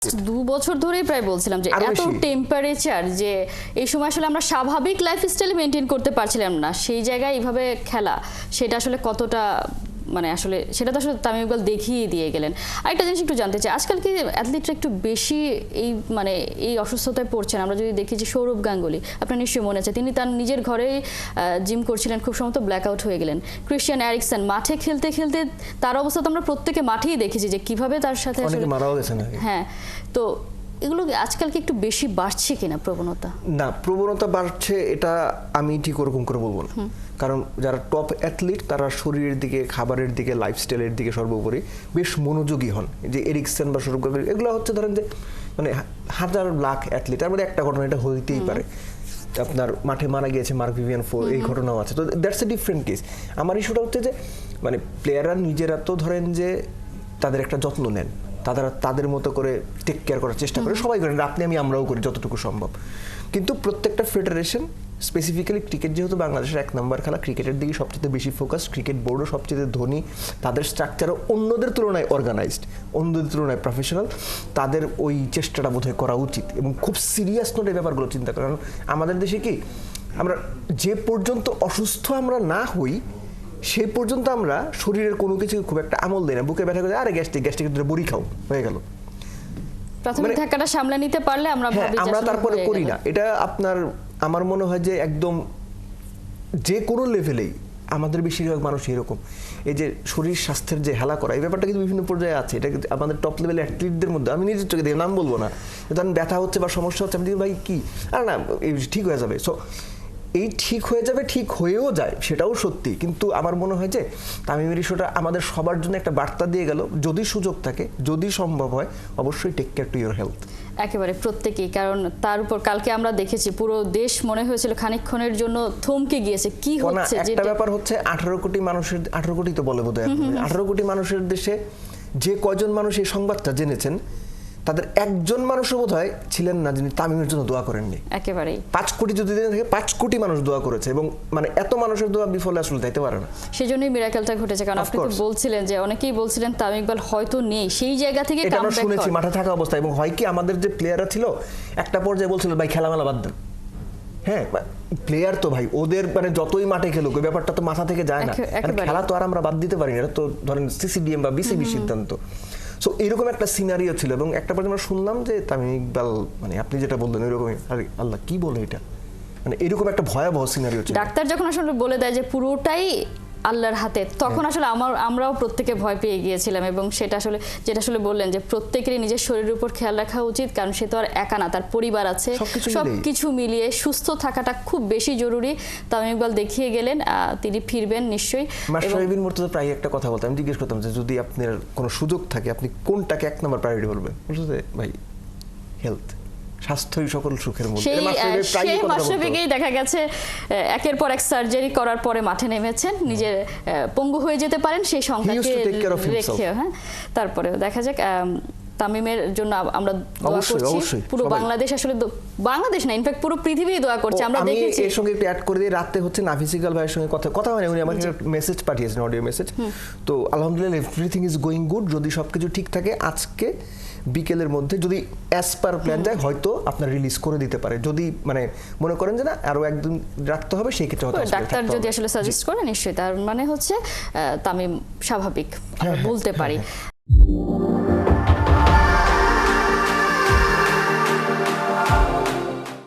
2 বছর ধরেই প্রায় বলছিলাম যে এত টেম্পারেচার যে এই সময় আসলে আমরা স্বাভাবিক লাইফস্টাইল মেনটেন করতে পারছিলাম না, সেই জায়গায় এইভাবে খেলা সেটা আসলে কতটা মানে আসলে সেটা তো আসলে তামিম ইকবাল দেখিয়ে দিয়ে গেলেন। আরেকটা জিনিস একটু জানতে চাই, আজকাল কি অ্যাথলিটরা একটু বেশি এই মানে এই অসুস্থতায় পড়ছেন? আমরা যদি দেখি যে সৌরভ গাঙ্গুলি, আপনার নিশ্চয়ই মনে আছে, তিনি তার নিজের ঘরেই জিম করছিলেন, খুব সম্ভবত ব্ল্যাক আউট হয়ে গেলেন। ক্রিশ্চিয়ান এরিকসন মাঠে খেলতে খেলতে তার অবস্থা তো আমরা প্রত্যেকে মাঠেই দেখেছি যে কিভাবে তার সাথে অনেকে মারাও গেছে না। হ্যাঁ, তো এগুলো আজকাল কি একটু বেশি বাড়ছে কিনা প্রবণতা? না, প্রবণতা বাড়ছে এটা আমি ঠিক ওরকম করে বলবো না, কারণ যারা টপ অ্যাথলিট তারা শরীরের দিকে, খাবারের দিকে, লাইফস্টাইলের দিকে সর্বোপরি বেশ মনোযোগী হন। যে এরিকসন বা সৌরভ গাঙ্গুলি এগুলো হচ্ছে ধরেন যে মানে হাজার লাখ অ্যাথলিট, তার মধ্যে একটা ঘটনা এটা হইতেই পারে। আপনার মাঠে মারা গিয়েছে মার্ক ভিভিয়ান ফো, এই ঘটনাও আছে। তো দ্যাটস এ ডিফারেন্ট কেস। আমার ইস্যুটা হচ্ছে যে মানে প্লেয়াররা নিজেরা তো ধরেন যে তাদের একটা যত্ন নেন, তাদের মতো করে টেক কেয়ার করার চেষ্টা করে, সবাই করেন, আপনি আমি আমরাও করি যতটুকু সম্ভব। কিন্তু প্রত্যেকটা ফেডারেশন, স্পেসিফিক্যালি ক্রিকেট যেহেতু বাংলাদেশের 1 নম্বর খেলা, ক্রিকেটের দিকে সবচেয়ে বেশি ফোকাস, ক্রিকেট বোর্ডও সবচেয়ে ধনী, তাদের স্ট্রাকচারও অন্যদের তুলনায় অর্গানাইজড, অন্যদের তুলনায় প্রফেশনাল, তাদের ওই চেষ্টাটা বোধহয় করা উচিত এবং খুব সিরিয়াস নোটে ব্যাপারগুলো চিন্তা করেন। কারণ আমাদের দেশে কি আমরা যে পর্যন্ত অসুস্থ আমরা না হই সেই পর্যন্ত আমরা শরীরের কোনো কিছু খুব একটা আমল দেয় না। বুকে ব্যথা করে আরে গ্যাস্ট্রিক ধরে বড়ি খাও, হয়ে গেল। প্রাথমিক ধাক্কাটা সামলে নিতে পারলে আমরা ভাবি আমরা তারপরে করি না। এটা আপনার আমার মনে হয় যে একদম যে কোনো লেভেলেই আমাদের বেশিরভাগ মানুষ এরকম। এই যে শরীর স্বাস্থ্যের যে হেলা করা, এই ব্যাপারটা কিন্তু বিভিন্ন পর্যায়ে আছে। এটা আমাদের টপ লেভেল অ্যাথলিটদের মধ্যে, আমি নিজের চোখে দেখি, নাম বলবো না, ধরেন ব্যথা হচ্ছে বা সমস্যা হচ্ছে, আমি দেখি ভাই কি, আর না ঠিক হয়ে যাবে। সো এই ঠিক হয়ে যাবে, ঠিক হয়েও যায়, সেটাও সত্যি। কিন্তু আমার মনে হয় যে তামিমের ইস্যুটা আমাদের সবার জন্য একটা বার্তা দিয়ে গেল, যদি সুযোগ থাকে, যদি সম্ভব হয়, অবশ্যই take care to your health. একেবারে প্রত্যেকেই, কারণ তার উপর কালকে আমরা দেখেছি পুরো দেশ মনে হয়েছিল খানিকক্ষণের জন্য থমকে গিয়েছে। কি হচ্ছে একটা ব্যাপার হচ্ছে 18 কোটি মানুষের, 18 কোটি তো বলে বোধহয়, 18 কোটি মানুষের দেশে যে কয়জন মানুষ এই সংবাদটা জেনেছেন, তাদের একজন মানুষও বোধহয় ছিলেন না যিনি তামিমের জন্য দোয়া করেননি। একেবারেই 5 কোটি যদি থাকে, 5 কোটি মানুষ দোয়া করেছে, এবং মানে এত মানুষের দোয়া বিফলে আসলে যাইতে পারে না। সেজন্যই মিরাকেলটা ঘটেছে। কারণ আপনি তো বলছিলেন যে অনেকেই বলছিলেন তামিম ইকবাল হয়তো নেই, সেই জায়গা থেকে এটা আমরা শুনেছি মাঠে থাকা অবস্থায়। এবং হয় কি, আমাদের যে প্লেয়াররা ছিল একটা পর্যায়ে বলছিল ভাই খেলামেলা বাদ দেন। হ্যাঁ, প্লেয়ার তো ভাই ওদের মানে যতই মাঠে খেলুক ওই ব্যাপারটা তো মাথা থেকে যায় না। খেলা তো আর আমরা বাদ দিতে পারি না, এটা তো ধরেন সিসিডিএম বা বিসিবি সিদ্ধান্ত। সো এরকম একটা সিনারিও ছিল। এবং একটা পর্যায়ে আমরা শুনলাম যে তামিম ইকবাল, মানে আপনি যেটা বললেন ওইরকমই, আরে আল্লাহ কি বলে এটা, মানে এরকম একটা ভয়াবহ সিনারিও ছিল। ডাক্তার যখন আসলে বলে দেয় যে পুরোটাই আল্লাহর হাতে, তখন আসলে আমরাও প্রত্যেকে ভয় পেয়ে গিয়েছিলাম। এবং সেটা আসলে যেটা আসলে বললেন যে প্রত্যেকেরই নিজের শরীরের উপর খেয়াল রাখা উচিত, কারণ সে তো আর একা না, তার পরিবার আছে, সবকিছু মিলিয়ে সুস্থ থাকাটা খুব বেশি জরুরি। তামিম ইকবাল দেখিয়ে গেলেন, তিনি ফিরবেন নিশ্চয়ই। মাশরাফি মুর্তজা প্রায় একটা কথা বলতাম, আমি জিজ্ঞেস করতাম যে যদি আপনার কোনো সুযোগ থাকে আপনি কোনটাকে 1 নম্বর প্রায়োরিটি করবেন? বুঝতে ভাই হেলথ, স্বাস্থ্যই সকল সুখের মূল। সেই মাশরাফিকেই দেখা গেছে একের পর এক সার্জারি করার পরে মাঠে নেমেছেন, নিজের পঙ্গু হয়ে যেতে পারেন সেই সংখ্যাকে রেখে। হ্যাঁ, তারপরেও দেখা যাক। তামিমের জন্য আমরা দোয়া করছি, পুরো বাংলাদেশ, আসলে বাংলাদেশ না ইনফ্যাক্ট পুরো পৃথিবী দোয়া করছে। আমরা দেখেছি। এর সঙ্গে একটু অ্যাড করে দিই, রাতে হচ্ছে নাফিস ইকবাল ভাইয়ের সঙ্গে কথা হয়, উনি আমাকে মেসেজ পাঠিয়েছেন, অডিও মেসেজ। তো আলহামদুলিল্লাহ এভরিথিং ইজ গোয়িং গুড। যদি সবকিছু ঠিক থাকে আজকে বিকেলের মধ্যে যদি অ্যাজ পার প্ল্যান যায়, হয়তো আপনার রিলিজ করে দিতে পারে। যদি মানে মনে করেন যে না আরো একদিন রাখতে হবে, সেই ক্ষেত্রে হয়তো ডাক্তার যদি আসলে সাজেস্ট করে, নিশ্চয়ই তার মানে হচ্ছে তামিম স্বাভাবিক বলতে পারি।